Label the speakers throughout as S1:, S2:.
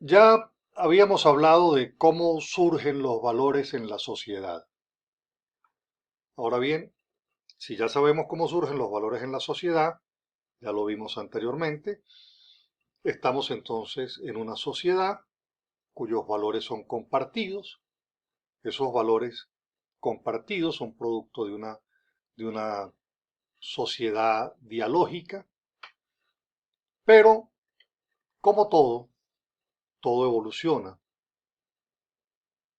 S1: Ya habíamos hablado de cómo surgen los valores en la sociedad. Ahora bien, si ya sabemos cómo surgen los valores en la sociedad, ya lo vimos anteriormente, estamos entonces en una sociedad cuyos valores son compartidos. Esos valores compartidos son producto de una sociedad dialógica, pero como todo evoluciona.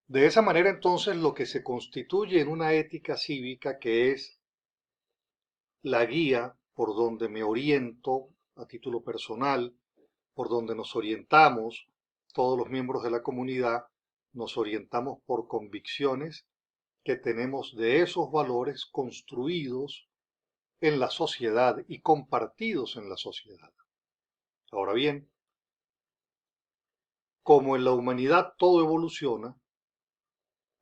S1: De esa manera entonces lo que se constituye en una ética cívica, que es la guía por donde me oriento a título personal, por donde nos orientamos, todos los miembros de la comunidad, nos orientamos por convicciones que tenemos de esos valores construidos en la sociedad y compartidos en la sociedad. Ahora bien, como en la humanidad todo evoluciona,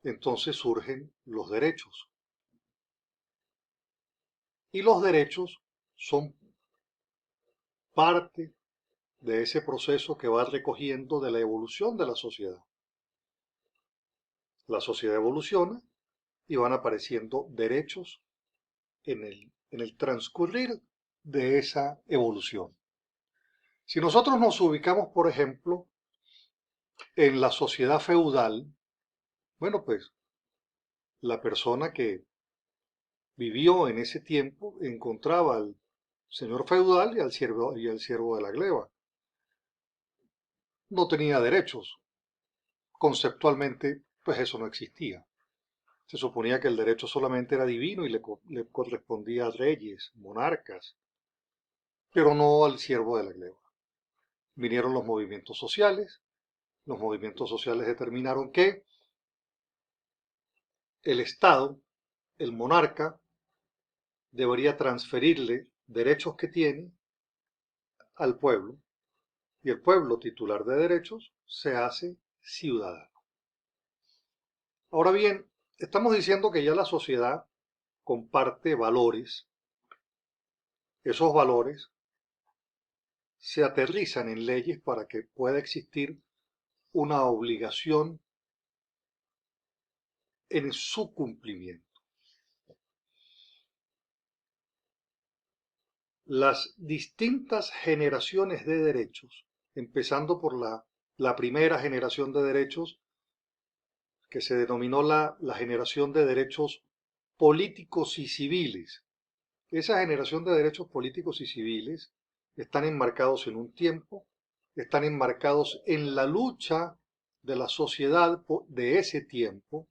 S1: entonces surgen los derechos. Y los derechos son parte de ese proceso que va recogiendo de la evolución de la sociedad. La sociedad evoluciona y van apareciendo derechos en el transcurrir de esa evolución. Si nosotros nos ubicamos, por ejemplo, en la sociedad feudal, bueno, pues la persona que vivió en ese tiempo encontraba al señor feudal y al siervo de la gleba. No tenía derechos. Conceptualmente, pues eso no existía. Se suponía que el derecho solamente era divino y le correspondía a reyes, monarcas, pero no al siervo de la gleba. Vinieron los movimientos sociales determinaron que el Estado, el monarca, debería transferirle derechos que tiene al pueblo, y el pueblo titular de derechos se hace ciudadano. Ahora bien, estamos diciendo que ya la sociedad comparte valores. Esos valores se aterrizan en leyes para que pueda existir una obligación en su cumplimiento. Las distintas generaciones de derechos, empezando por la primera generación de derechos, que se denominó la generación de derechos políticos y civiles. Esa generación de derechos políticos y civiles están enmarcados en un tiempo, están enmarcados en la lucha de la sociedad de ese tiempo,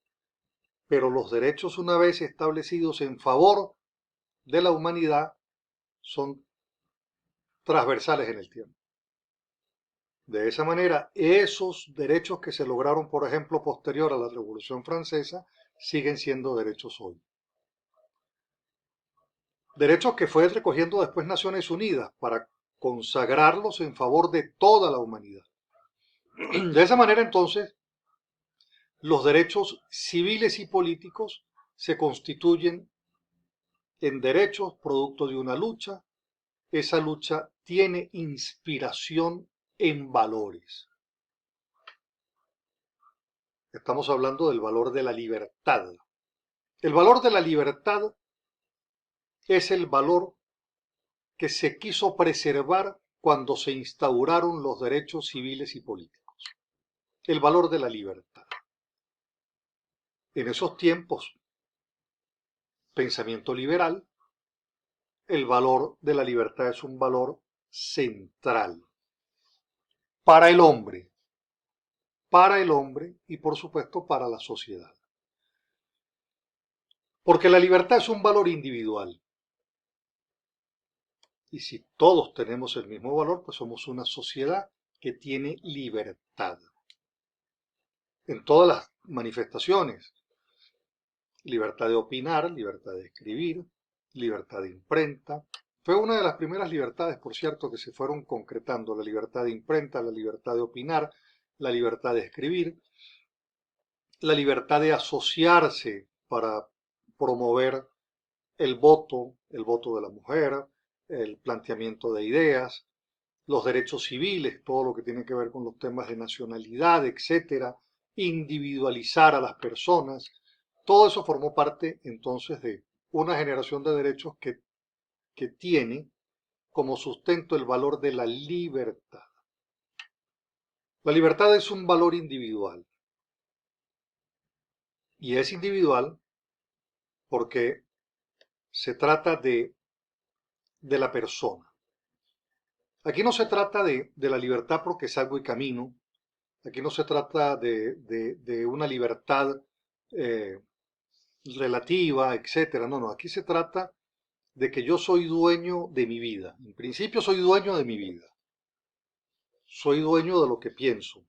S1: pero los derechos, una vez establecidos en favor de la humanidad, son transversales en el tiempo. De esa manera, esos derechos que se lograron, por ejemplo, posterior a la Revolución Francesa, siguen siendo derechos hoy. Derechos que fue recogiendo después Naciones Unidas para consagrarlos en favor de toda la humanidad. De esa manera, entonces, los derechos civiles y políticos se constituyen en derechos producto de una lucha. Esa lucha tiene inspiración en valores. Estamos hablando del valor de la libertad. El valor de la libertad es el valor que se quiso preservar cuando se instauraron los derechos civiles y políticos. El valor de la libertad. En esos tiempos, pensamiento liberal, el valor de la libertad es un valor central para el hombre y por supuesto para la sociedad. Porque la libertad es un valor individual. Y si todos tenemos el mismo valor, pues somos una sociedad que tiene libertad. En todas las manifestaciones. Libertad de opinar, libertad de escribir, libertad de imprenta. Fue una de las primeras libertades, por cierto, que se fueron concretando. La libertad de imprenta, la libertad de opinar, la libertad de escribir, la libertad de asociarse para promover el voto de la mujer, el planteamiento de ideas, los derechos civiles, todo lo que tiene que ver con los temas de nacionalidad, etcétera, individualizar a las personas, todo eso formó parte entonces de una generación de derechos que tiene como sustento el valor de la libertad. La libertad es un valor individual y es individual porque se trata de la persona. Aquí no se trata de la libertad porque salgo y camino, aquí no se trata de una libertad eh, relativa, etcétera. No, no, aquí se trata de que yo soy dueño de mi vida. En principio soy dueño de mi vida. Soy dueño de lo que pienso.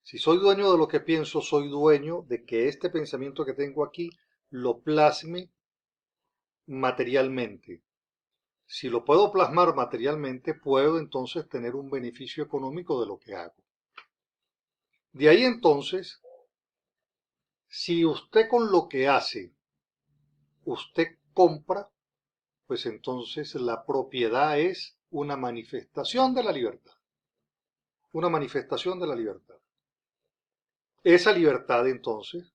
S1: Si soy dueño de lo que pienso, soy dueño de que este pensamiento que tengo aquí lo plasme materialmente. Si lo puedo plasmar materialmente, puedo entonces tener un beneficio económico de lo que hago. De ahí entonces, si usted con lo que hace, usted compra, pues entonces la propiedad es una manifestación de la libertad. Una manifestación de la libertad. Esa libertad entonces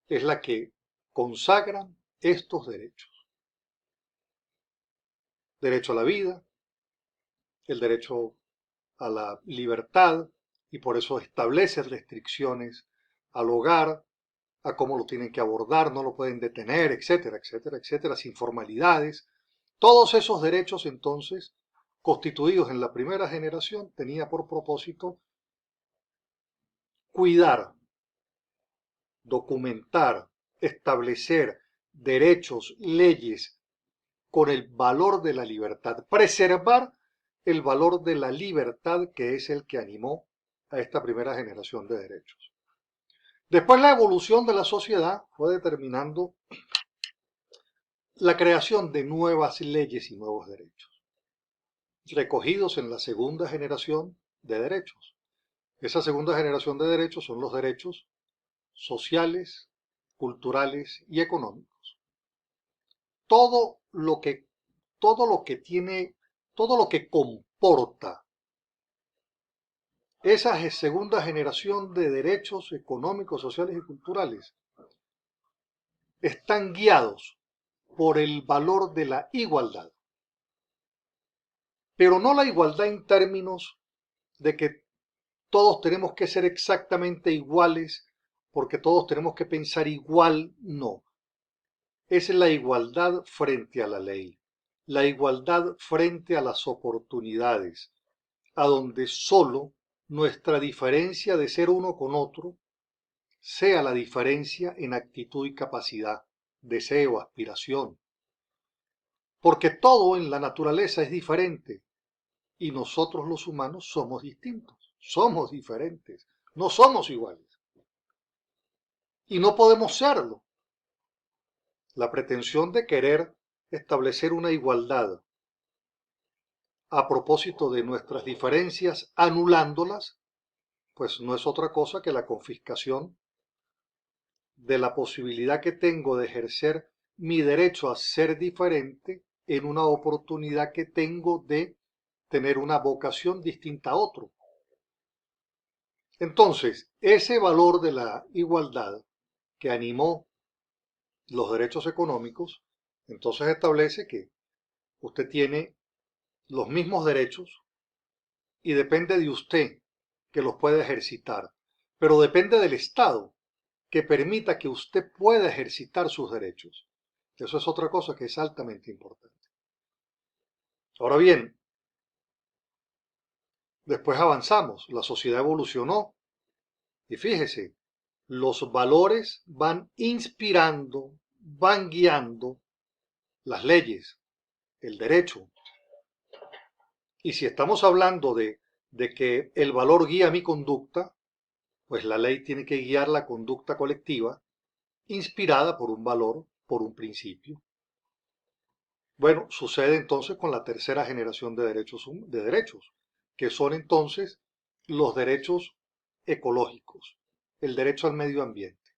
S1: es la que consagran estos derechos. Derecho a la vida, el derecho a la libertad, y por eso establece restricciones al hogar, a cómo lo tienen que abordar, no lo pueden detener, etcétera, etcétera, etcétera, sin formalidades. Todos esos derechos entonces, constituidos en la primera generación, tenía por propósito cuidar, documentar, establecer derechos, leyes con el valor de la libertad, preservar el valor de la libertad que es el que animó a esta primera generación de derechos. Después la evolución de la sociedad fue determinando la creación de nuevas leyes y nuevos derechos, recogidos en la segunda generación de derechos. Esa segunda generación de derechos son los derechos sociales, culturales y económicos. Todo lo que, todo lo que tiene, todo lo que comporta esa segunda generación de derechos económicos, sociales y culturales están guiados por el valor de la igualdad. Pero no la igualdad en términos de que todos tenemos que ser exactamente iguales porque todos tenemos que pensar igual, no. Es la igualdad frente a la ley, la igualdad frente a las oportunidades, a donde solo nuestra diferencia de ser uno con otro sea la diferencia en actitud y capacidad, deseo, aspiración. Porque todo en la naturaleza es diferente y nosotros los humanos somos distintos, somos diferentes, no somos iguales. Y no podemos serlo. La pretensión de querer establecer una igualdad a propósito de nuestras diferencias, anulándolas, pues no es otra cosa que la confiscación de la posibilidad que tengo de ejercer mi derecho a ser diferente en una oportunidad que tengo de tener una vocación distinta a otro. Entonces, ese valor de la igualdad que animó los derechos económicos, entonces establece que usted tiene los mismos derechos y depende de usted que los pueda ejercitar, pero depende del Estado que permita que usted pueda ejercitar sus derechos. Eso es otra cosa que es altamente importante. Ahora bien, después avanzamos, la sociedad evolucionó y fíjese, los valores van inspirando, van guiando las leyes, el derecho. Y si estamos hablando de que el valor guía mi conducta, pues la ley tiene que guiar la conducta colectiva inspirada por un valor, por un principio. Bueno, sucede entonces con la tercera generación de derechos, que son entonces los derechos ecológicos, el derecho al medio ambiente,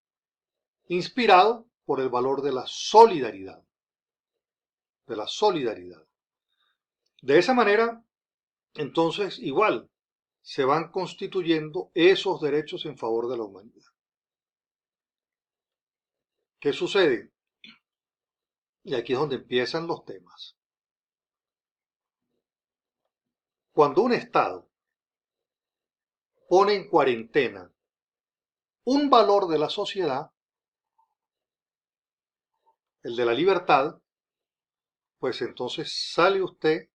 S1: inspirado por el valor de la solidaridad, de la solidaridad. De esa manera, entonces igual se van constituyendo esos derechos en favor de la humanidad. ¿Qué sucede? Y aquí es donde empiezan los temas. Cuando un Estado pone en cuarentena un valor de la sociedad, el de la libertad, pues entonces sale usted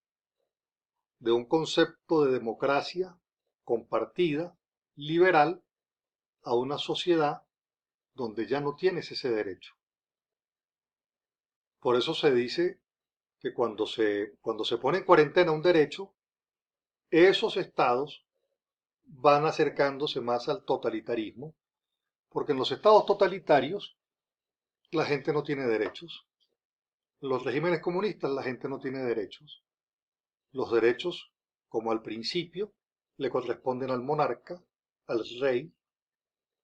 S1: de un concepto de democracia compartida, liberal, a una sociedad donde ya no tienes ese derecho. Por eso se dice que cuando se pone en cuarentena un derecho, esos estados van acercándose más al totalitarismo, porque en los estados totalitarios la gente no tiene derechos. En los regímenes comunistas la gente no tiene derechos. Los derechos, como al principio, le corresponden al monarca, al rey,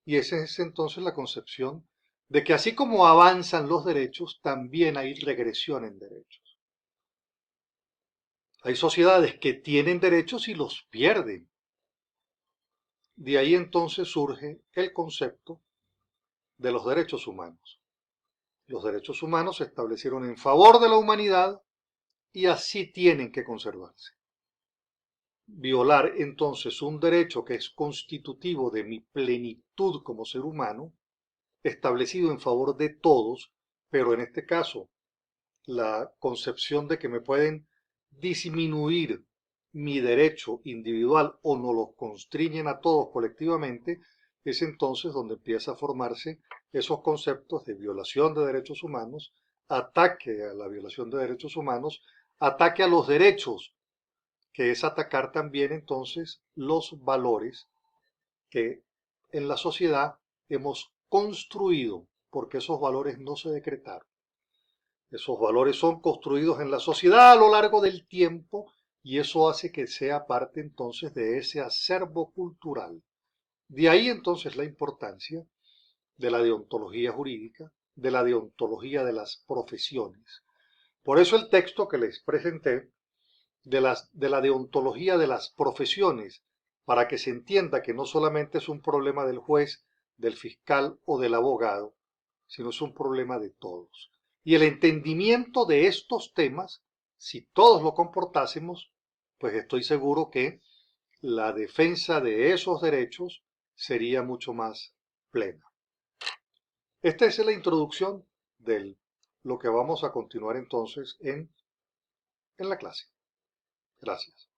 S1: y esa es entonces la concepción de que así como avanzan los derechos, también hay regresión en derechos. Hay sociedades que tienen derechos y los pierden. De ahí entonces surge el concepto de los derechos humanos. Los derechos humanos se establecieron en favor de la humanidad y así tienen que conservarse. Violar entonces un derecho que es constitutivo de mi plenitud como ser humano, establecido en favor de todos, pero en este caso la concepción de que me pueden disminuir mi derecho individual o nos lo constriñen a todos colectivamente, es entonces donde empieza a formarse esos conceptos de violación de derechos humanos, ataque a la violación de derechos humanos, ataque a los derechos, que es atacar también entonces los valores que en la sociedad hemos construido, porque esos valores no se decretaron. Esos valores son construidos en la sociedad a lo largo del tiempo y eso hace que sea parte entonces de ese acervo cultural. De ahí entonces la importancia de la deontología jurídica, de la deontología de las profesiones. Por eso el texto que les presenté de la deontología de las profesiones, para que se entienda que no solamente es un problema del juez, del fiscal o del abogado, sino es un problema de todos. Y el entendimiento de estos temas, si todos lo comportásemos, pues estoy seguro que la defensa de esos derechos sería mucho más plena. Esta es la introducción de lo que vamos a continuar entonces en la clase. Gracias.